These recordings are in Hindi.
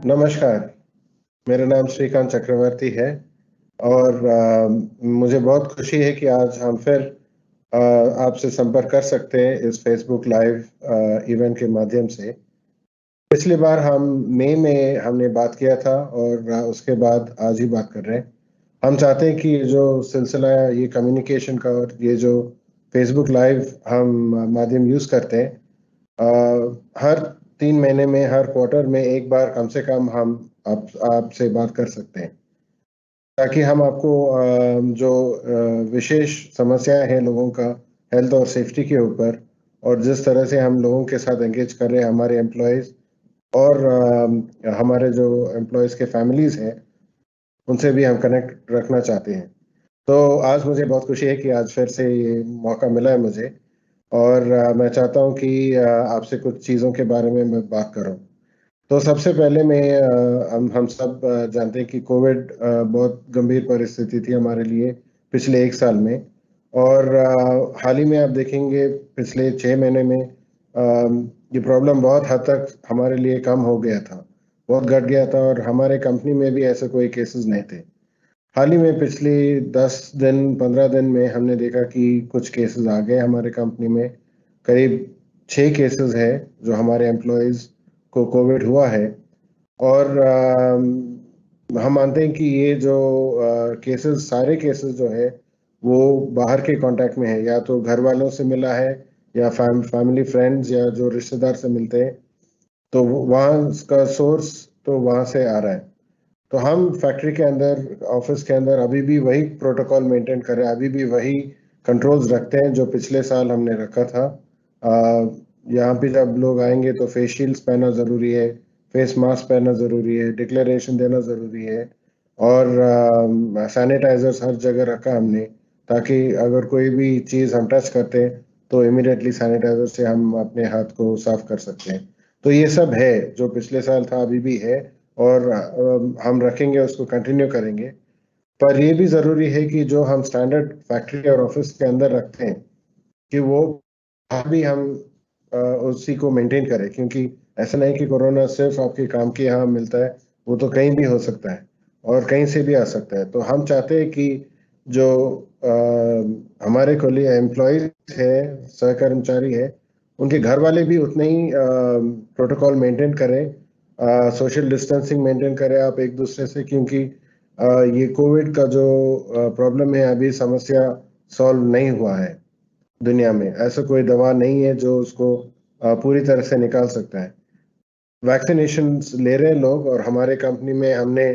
नमस्कार, मेरा नाम श्रीकांत चक्रवर्ती है और मुझे बहुत खुशी है कि आज हम फिर अ, आपसे संपर्क कर सकते हैं इस फ़ेसबुक लाइव इवेंट के माध्यम से। पिछली बार हम मई में हमने बात किया था और उसके बाद आज ही बात कर रहे हैं। हम चाहते हैं कि ये जो सिलसिला है, ये कम्युनिकेशन का और ये जो फ़ेसबुक लाइव हम माध्यम यूज़ करते हैं, हर 3 महीने में, हर क्वार्टर में एक बार कम से कम हम आपसे बात कर सकते हैं। ताकि हम आपको जो विशेष समस्याएँ हैं लोगों का हेल्थ और सेफ्टी के ऊपर और जिस तरह से हम लोगों के साथ एंगेज कर रहे हैं हमारे एम्प्लॉइज़ और हमारे जो एम्प्लॉइज़ के फैमिलीज़ हैं, उनसे भी हम कनेक्ट रखना चाहते हैं। तो आज मुझे बहुत खुशी है कि आज फिर से ये मौका मिला है मुझे और मैं चाहता हूँ कि आपसे कुछ चीज़ों के बारे में मैं बात करूँ। तो सबसे पहले मैं हम सब जानते हैं कि कोविड बहुत गंभीर परिस्थिति थी हमारे लिए पिछले 1 साल में और हाल ही में आप देखेंगे पिछले 6 महीने में ये प्रॉब्लम बहुत हद तक हमारे लिए कम हो गया था, बहुत घट गया था और हमारे कंपनी में भी ऐसे कोई केसेज़ नहीं थे। हाल ही में पिछले 10 दिन, 15 दिन में हमने देखा कि कुछ केसेज़ आ गए हमारे कंपनी में, करीब 6 केसेज़ हैं जो हमारे एम्प्लॉइज़ को कोविड हुआ है और हम मानते हैं कि ये जो केसेज़ सारे केसेज़ जो है, वो बाहर के कॉन्टैक्ट में है, या तो घर वालों से मिला है या फैमिली फ्रेंड्स या जो रिश्तेदार से मिलते हैं, तो वहाँ उसका सोर्स तो वहाँ से आ रहा है। तो हम फैक्ट्री के अंदर, ऑफ़िस के अंदर अभी भी वही प्रोटोकॉल मेंटेन कर रहे हैं, अभी भी वही कंट्रोल्स रखते हैं जो पिछले साल हमने रखा था। यहाँ पे जब लोग आएँगे तो फेस शील्ड्स पहनना ज़रूरी है, फेस मास्क पहनना ज़रूरी है, डिक्लेरेशन देना ज़रूरी है और सैनिटाइज़र्स हर जगह रखा हमने, ताकि अगर कोई भी चीज़ हम टच करते हैं, तो इमीडिएटली सैनिटाइज़र से हम अपने हाथ को साफ कर सकते हैं। तो ये सब है, जो पिछले साल था अभी भी है और हम रखेंगे, उसको कंटिन्यू करेंगे। पर ये भी ज़रूरी है कि जो हम स्टैंडर्ड फैक्ट्री और ऑफ़िस के अंदर रखते हैं, कि वो भी हम उसी को मेंटेन करें, क्योंकि ऐसा नहीं कि कोरोना सिर्फ़ आपके काम के यहाँ मिलता है, वो तो कहीं भी हो सकता है और कहीं से भी आ सकता है। तो हम चाहते हैं कि जो हमारे कोली एम्प्लॉइज़ हैं, सहकर्मचारी हैं, उनके घर वाले भी उतने ही प्रोटोकॉल मेंटेन करें, सोशल डिस्टेंसिंग मेंटेन करें आप एक-दूसरे से, क्योंकि ये कोविड का जो प्रॉब्लम है, अभी समस्या सॉल्व नहीं हुआ है। दुनिया में ऐसा कोई दवा नहीं है जो उसको पूरी तरह से निकाल सकता है। वैक्सीनेशंस ले रहे हैं लोग और हमारे कंपनी में हमने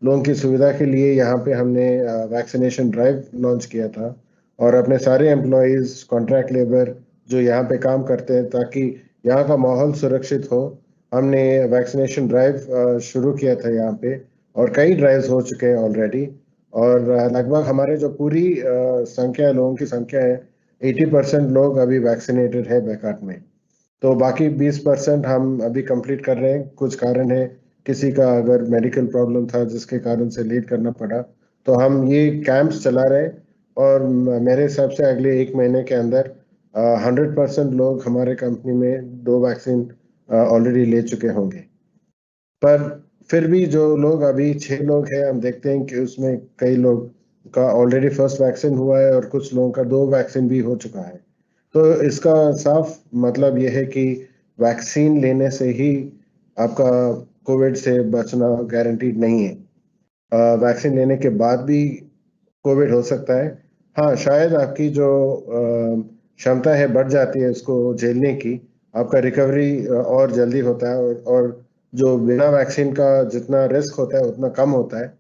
लोगों की सुविधा के लिए यहाँ पे हमने वैक्सीनेशन ड्राइव लॉन्च किया था और अपने सारे एम्प्लॉइज़, कॉन्ट्रैक्ट लेबर जो यहाँ पे काम करते हैं, ताकि यहाँ का माहौल सुरक्षित हो, हमने वैक्सीनेशन ड्राइव शुरू किया था यहाँ पे और कई ड्राइव्स हो चुके हैं ऑलरेडी और लगभग हमारे जो पूरी संख्या लोगों की संख्या है, 80% लोग अभी वैक्सिनेटेड है बैकाट में। तो बाकी 20% हम अभी कंप्लीट कर रहे हैं। कुछ कारण है, किसी का अगर मेडिकल प्रॉब्लम था जिसके कारण से लेट करना पड़ा, तो हम ये कैंप्स चला रहे हैं और मेरे हिसाब से अगले 1 महीने के अंदर 100% लोग हमारे कंपनी में 2 वैक्सीन ऑलरेडी ले चुके होंगे। पर फिर भी जो लोग अभी 6 लोग हैं, हम देखते हैं कि उसमें कई लोग का ऑलरेडी फर्स्ट वैक्सीन हुआ है और कुछ लोगों का 2 वैक्सीन भी हो चुका है। तो इसका साफ मतलब ये है कि वैक्सीन लेने से ही आपका कोविड से बचना गारंटीड नहीं है। वैक्सीन लेने के बाद भी कोविड हो सकता है। हाँ, शायद आपकी जो क्षमता है बढ़ जाती है उसको झेलने की, आपका रिकवरी और जल्दी होता है और जो बिना वैक्सीन का जितना रिस्क होता है उतना कम होता है।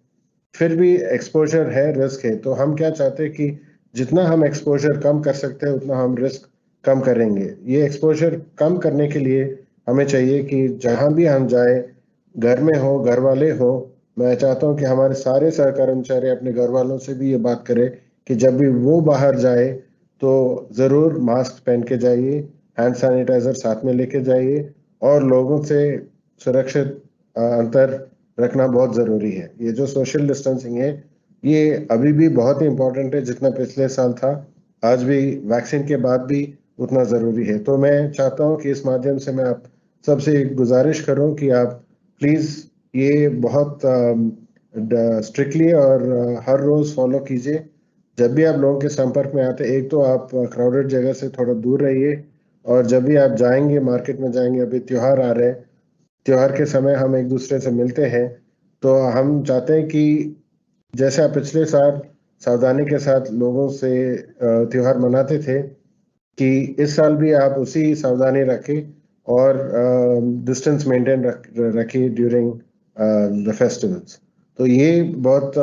फिर भी एक्सपोज़र है, रिस्क है, तो हम क्या चाहते हैं कि जितना हम एक्सपोज़र कम कर सकते हैं, उतना हम रिस्क कम करेंगे। ये एक्सपोज़र कम करने के लिए हमें चाहिए कि जहाँ भी हम जाएँ, घर में हो, घर वाले हो, मैं चाहता हूँ कि हमारे सारे सहकर्मचारी अपने घर वालों से भी ये बात करें कि जब भी वो बाहर जाए, तो ज़रूर मास्क पहन के जाइए, हैंड सैनिटाइज़र साथ में लेके जाइए और लोगों से सुरक्षित अंतर रखना बहुत ज़रूरी है। ये जो सोशल डिस्टेंसिंग है, ये अभी भी बहुत ही इम्पोर्टेंट है, जितना पिछले साल था, आज भी वैक्सीन के बाद भी उतना ज़रूरी है। तो मैं चाहता हूँ कि इस माध्यम से मैं आप सबसे गुज़ारिश करूँ कि आप प्लीज़ ये बहुत स्ट्रिक्टली और हर रोज फॉलो कीजिए। जब भी आप लोगों के संपर्क में आते, एक तो आप क्राउडेड जगह से थोड़ा दूर रहिए, और जब भी आप जाएंगे मार्केट में जाएंगे, अभी त्योहार आ रहे हैं, त्योहार के समय हम एक दूसरे से मिलते हैं, तो हम चाहते हैं कि जैसे आप पिछले साल सावधानी के साथ लोगों से त्योहार मनाते थे, कि इस साल भी आप उसी सावधानी रखें और डिस्टेंस मेंटेन रखिए ड्यूरिंग द फेस्टिवल्स। तो ये बहुत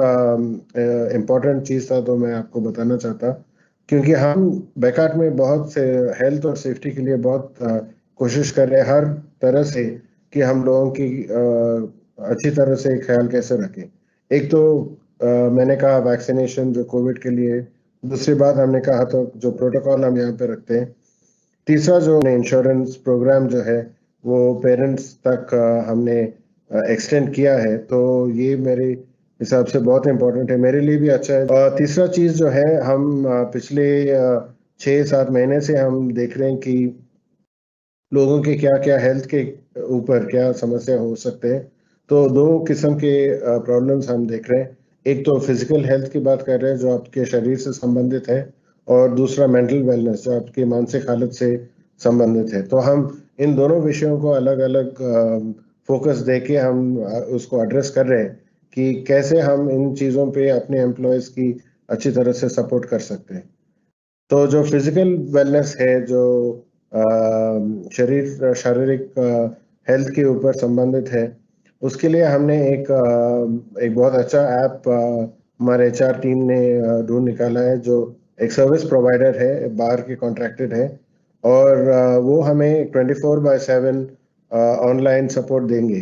इम्पोर्टेंट चीज़ था, तो मैं आपको बताना चाहता, क्योंकि हम बैकार्ट में बहुत से हेल्थ और सेफ्टी के लिए बहुत कोशिश कर रहे हैं हर तरह से, कि हम लोगों की अच्छी तरह से ख्याल कैसे रखें। एक तो मैंने कहा वैक्सीनेशन जो कोविड के लिए, दूसरी बात हमने कहा तो जो प्रोटोकॉल हम यहाँ पे रखते हैं, तीसरा जो इंश्योरेंस प्रोग्राम जो है वो पेरेंट्स तक हमने एक्सटेंड किया है, तो ये मेरे हिसाब से बहुत इम्पोर्टेंट है, मेरे लिए भी अच्छा है। और तीसरा चीज़ जो है, हम पिछले 6-7 महीने से हम देख रहे हैं कि लोगों के क्या क्या हेल्थ के ऊपर क्या समस्या हो सकते हैं। तो दो किस्म के प्रॉब्लम्स हम देख रहे हैं। एक तो फिजिकल हेल्थ की बात कर रहे हैं जो आपके शरीर से संबंधित है, और दूसरा मेंटल वेलनेस जो आपकी मानसिक हालत से संबंधित है। तो हम इन दोनों विषयों को अलग अलग फोकस दे के हम उसको एड्रेस कर रहे हैं, कि कैसे हम इन चीज़ों पे अपने एम्प्लॉयज़ की अच्छी तरह से सपोर्ट कर सकते हैं। तो जो फिजिकल वेलनेस है, जो शारीरिक हेल्थ के ऊपर संबंधित है, उसके लिए हमने एक बहुत अच्छा ऐप हमारे HR टीम ने ढूंढ निकाला है, जो एक सर्विस प्रोवाइडर है, बाहर के कॉन्ट्रैक्टेड है, और वो हमें 24/7 ऑनलाइन सपोर्ट देंगे।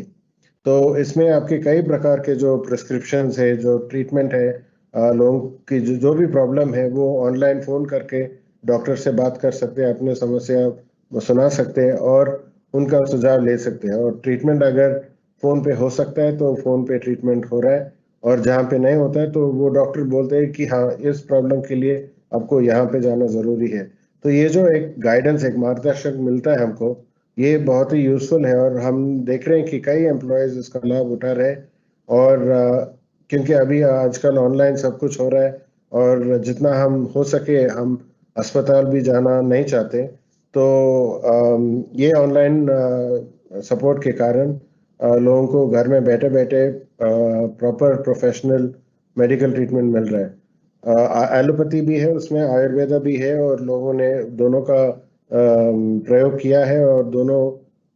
तो इसमें आपके कई प्रकार के जो प्रिस्क्रिप्शंस है, जो ट्रीटमेंट है, लोगों की जो भी प्रॉब्लम है, वो ऑनलाइन फ़ोन करके डॉक्टर से बात कर सकते हैं, अपने समस्या वो सुना सकते हैं और उनका सुझाव ले सकते हैं। और ट्रीटमेंट अगर फ़ोन पे हो सकता है तो फ़ोन पे ट्रीटमेंट हो रहा है, और जहाँ पे नहीं होता है तो वो डॉक्टर बोलते हैं कि हाँ, इस प्रॉब्लम के लिए आपको यहाँ पे जाना ज़रूरी है। तो ये जो एक गाइडेंस, एक मार्गदर्शन मिलता है हमको, ये बहुत ही यूज़फुल है, और हम देख रहे हैं कि कई एम्प्लॉयज़ इसका लाभ उठा रहे हैं। और क्योंकि अभी आजकल ऑनलाइन सब कुछ हो रहा है, और जितना हम हो सके हम अस्पताल भी जाना नहीं चाहते, तो ये ऑनलाइन सपोर्ट के कारण लोगों को घर में बैठे बैठे प्रॉपर प्रोफेशनल मेडिकल ट्रीटमेंट मिल रहा है। एलोपैथी भी है उसमें, आयुर्वेदा भी है, और लोगों ने दोनों का प्रयोग किया है, और दोनों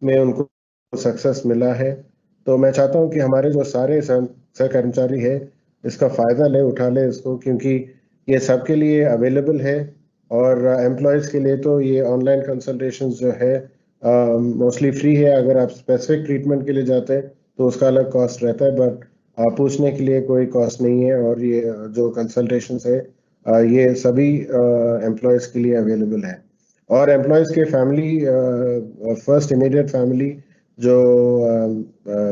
में उनको सक्सेस मिला है। तो मैं चाहता हूँ कि हमारे जो सारे सहकर्मचारी है इसका फ़ायदा ले, उठा ले इसको, क्योंकि ये सबके लिए अवेलेबल है। और एम्प्लॉयज़ के लिए तो ये ऑनलाइन कंसल्टेशंस जो है मोस्टली फ्री है। अगर आप स्पेसिफिक ट्रीटमेंट के लिए जाते हैं तो उसका अलग कॉस्ट रहता है, बट पूछने के लिए कोई कॉस्ट नहीं है। और ये जो कंसल्टेशंस है ये सभी एम्प्लॉयज़ के लिए अवेलेबल है। और एम्प्लॉयज़ के फैमिली, फर्स्ट इमीडिएट फैमिली जो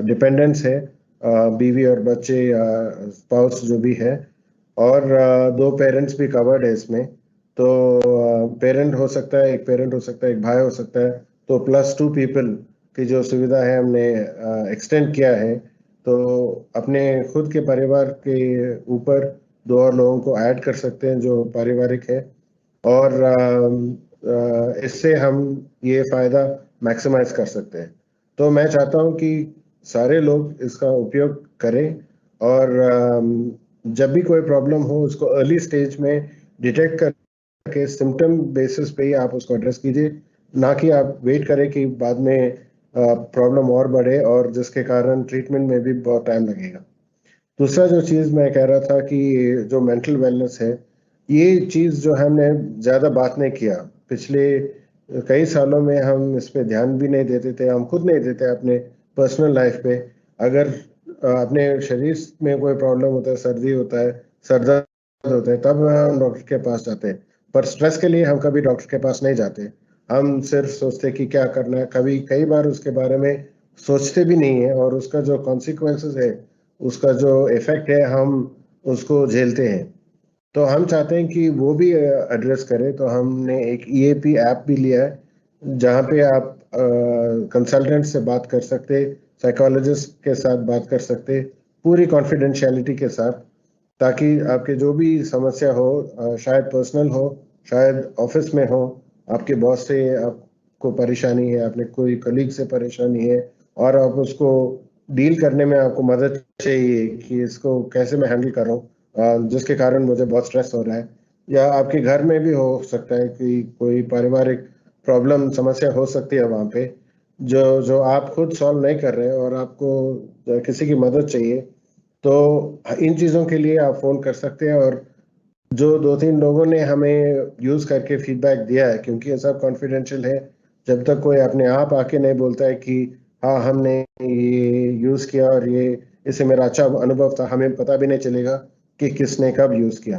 डिपेंडेंट्स है, बीवी और बच्चे या स्पाउस जो भी है, और दो पेरेंट्स भी कवर्ड है इसमें। तो पेरेंट हो सकता है, एक पेरेंट हो सकता है, एक भाई हो सकता है, तो +2 पीपल की जो सुविधा है हमने एक्सटेंड किया है। तो अपने खुद के परिवार के ऊपर दो और लोगों को ऐड कर सकते हैं जो पारिवारिक है, और इससे हम ये फ़ायदा मैक्सिमाइज कर सकते हैं। तो मैं चाहता हूँ कि सारे लोग इसका उपयोग करें, और जब भी कोई प्रॉब्लम हो उसको अर्ली स्टेज में डिटेक्ट करके सिम्टम बेसिस पे ही आप उसको एड्रेस कीजिए, ना कि आप वेट करें कि बाद में प्रॉब्लम और बढ़े, और जिसके कारण ट्रीटमेंट में भी बहुत टाइम लगेगा। दूसरा जो चीज़ मैं कह रहा था कि जो मेंटल वेलनेस है, ये चीज़ जो हमने ज़्यादा बात नहीं किया। पिछले कई सालों में हम इस पे ध्यान भी नहीं देते थे, हम खुद नहीं देते अपने पर्सनल लाइफ पे। अगर अपने शरीर में कोई प्रॉब्लम होता है, सर्दी होता है, सर दर्द होता है, तब हम डॉक्टर के पास जाते हैं। पर स्ट्रेस के लिए हम कभी डॉक्टर के पास नहीं जाते। हम सिर्फ सोचते कि क्या करना है, कभी कई बार उसके बारे में सोचते भी नहीं है, और उसका जो कॉन्सिक्वेंसेस है, उसका जो इफ़ेक्ट है, हम उसको झेलते हैं। तो हम चाहते हैं कि वो भी एड्रेस करें, तो हमने एक EAP ऐप भी लिया है, जहाँ पे आप कंसल्टेंट से बात कर सकते हैं, साइकोलॉजिस्ट के साथ बात कर सकते, पूरी कॉन्फिडेंशियलिटी के साथ, ताकि आपके जो भी समस्या हो, शायद पर्सनल हो, शायद ऑफिस में हो, आपके बॉस से आपको परेशानी है, आपने कोई कलीग से परेशानी है और आप उसको डील करने में आपको मदद चाहिए कि इसको कैसे मैं हैंडल करूँ, जिसके कारण मुझे बहुत स्ट्रेस हो रहा है, या आपके घर में भी हो सकता है कि कोई पारिवारिक प्रॉब्लम समस्या हो सकती है वहाँ पे, जो जो आप खुद सॉल्व नहीं कर रहे और आपको किसी की मदद चाहिए, तो इन चीज़ों के लिए आप फ़ोन कर सकते हैं। और जो 2-3 लोगों ने हमें यूज़ करके फीडबैक दिया है, क्योंकि ये सब कॉन्फिडेंशियल है, जब तक कोई अपने आप आके नहीं बोलता है कि हाँ, हमने ये यूज़ किया और ये इससे मेरा अच्छा अनुभव था, हमें पता भी नहीं चलेगा कि किसने कब यूज़ किया।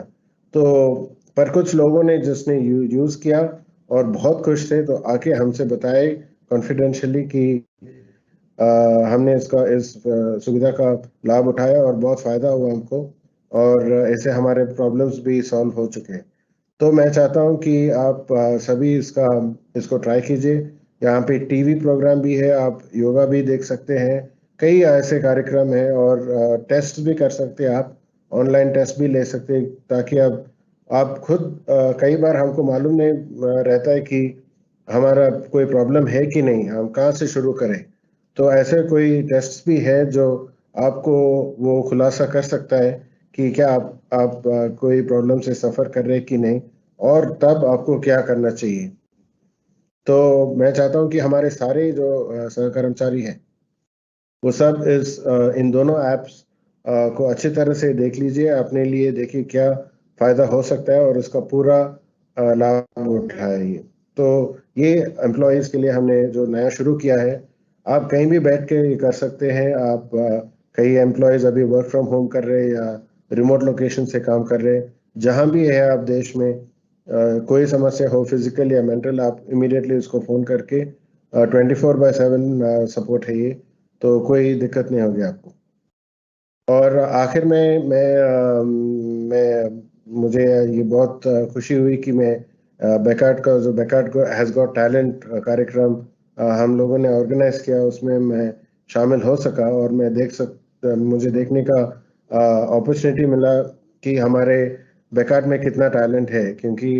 तो पर कुछ लोगों ने जिसने यूज़ किया और बहुत खुश थे, तो आके हमसे बताए कॉन्फिडेंशियली कि हमने इस सुविधा का लाभ उठाया और बहुत फ़ायदा हुआ हमको, और ऐसे हमारे प्रॉब्लम्स भी सॉल्व हो चुके हैं। तो मैं चाहता हूँ कि आप सभी इसको ट्राई कीजिए। यहाँ पे टीवी प्रोग्राम भी है, आप योगा भी देख सकते हैं, कई ऐसे कार्यक्रम हैं, और टेस्ट भी कर सकते हैं आप, ऑनलाइन टेस्ट भी ले सकते हैं, ताकि आप खुद कई बार हमको मालूम नहीं रहता है कि हमारा कोई प्रॉब्लम है कि नहीं, हम कहाँ से शुरू करें। तो ऐसे कोई टेस्ट भी है जो आपको वो खुलासा कर सकता है कि क्या आप कोई प्रॉब्लम से सफ़र कर रहे हैं कि नहीं, और तब आपको क्या करना चाहिए। तो मैं चाहता हूँ कि हमारे सारे जो सहकर्मचारी हैं, वो सब इन दोनों ऐप्स को अच्छी तरह से देख लीजिए, अपने लिए देखिए क्या फ़ायदा हो सकता है और उसका पूरा लाभ उठाइए। तो ये एम्प्लॉइज़ के लिए हमने जो नया शुरू किया है, आप कहीं भी बैठ के ये कर सकते हैं। आप कई एम्प्लॉइज़ अभी वर्क फ्रॉम होम कर रहे हैं या रिमोट लोकेशन से काम कर रहे हैं। जहाँ भी है आप देश में, कोई समस्या हो फिज़िकल या मेंटल, आप इमीडिएटली उसको फ़ोन करके 24/7 सपोर्ट है ये, तो कोई दिक्कत नहीं होगी आपको। और आखिर में मैं मुझे ये बहुत खुशी हुई कि मैं बैकार्ड हैज़ गॉट टैलेंट कार्यक्रम हम लोगों ने ऑर्गेनाइज़ किया, उसमें मैं शामिल हो सका, और मुझे देखने का अपॉर्चुनिटी मिला कि हमारे बैकार्ड में कितना टैलेंट है, क्योंकि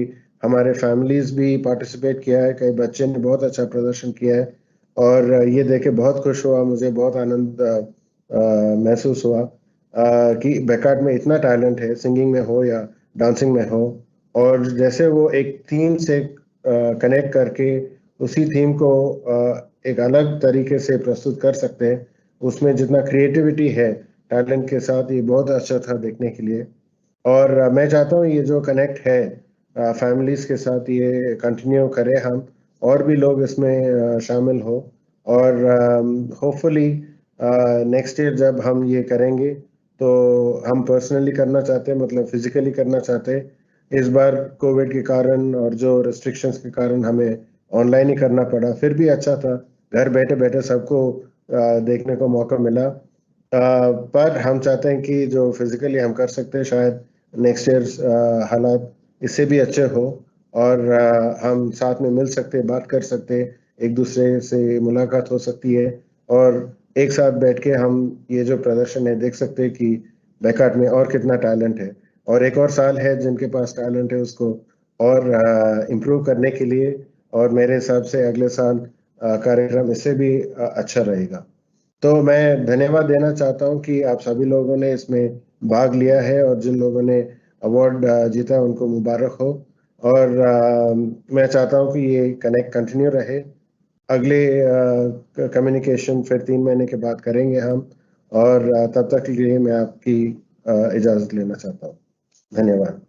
हमारे फैमिलीज़ भी पार्टिसिपेट किया है, कई बच्चे ने बहुत अच्छा प्रदर्शन किया है, और ये देख के बहुत खुश हुआ, मुझे बहुत आनंद महसूस हुआ कि बैकार्ड में इतना टैलेंट है, सिंगिंग में हो या डांसिंग में हो, और जैसे वो एक थीम से कनेक्ट करके उसी थीम को एक अलग तरीके से प्रस्तुत कर सकते हैं, उसमें जितना क्रिएटिविटी है टैलेंट के साथ, ये बहुत अच्छा था देखने के लिए। और मैं चाहता हूँ ये जो कनेक्ट है फैमिलीज़ के साथ, ये कंटिन्यू करें हम, और भी लोग इसमें शामिल हो, और होपफुली नेक्स्ट ईयर जब हम ये करेंगे, तो हम पर्सनली करना चाहते हैं, मतलब फिज़िकली करना चाहते हैं। इस बार कोविड के कारण और जो रिस्ट्रिक्शंस के कारण हमें ऑनलाइन ही करना पड़ा, फिर भी अच्छा था, घर बैठे-बैठे सबको देखने को मौका मिला। पर हम चाहते हैं कि जो फिज़िकली हम कर सकते हैं, शायद नेक्स्ट ईयर हालात इससे भी अच्छे हो, और हम साथ में मिल सकते हैं, बात कर सकते हैं, एक-दूसरे से मुलाकात हो सकती है, और एक साथ बैठ के हम ये जो प्रदर्शन है देख सकते हैं कि बैकार्ड में और कितना टैलेंट है, और एक और साल है जिनके पास टैलेंट है उसको और इम्प्रूव करने के लिए, और मेरे हिसाब से अगले साल कार्यक्रम इससे भी अच्छा रहेगा। तो मैं धन्यवाद देना चाहता हूँ कि आप सभी लोगों ने इसमें भाग लिया है, और जिन लोगों ने अवार्ड जीता उनको मुबारक हो, और मैं चाहता हूँ कि ये कनेक्ट कंटिन्यू रहे। अगले कम्युनिकेशन फिर 3 महीने के बाद करेंगे हम, और तब तक के लिए मैं आपकी इजाज़त लेना चाहता हूँ। धन्यवाद।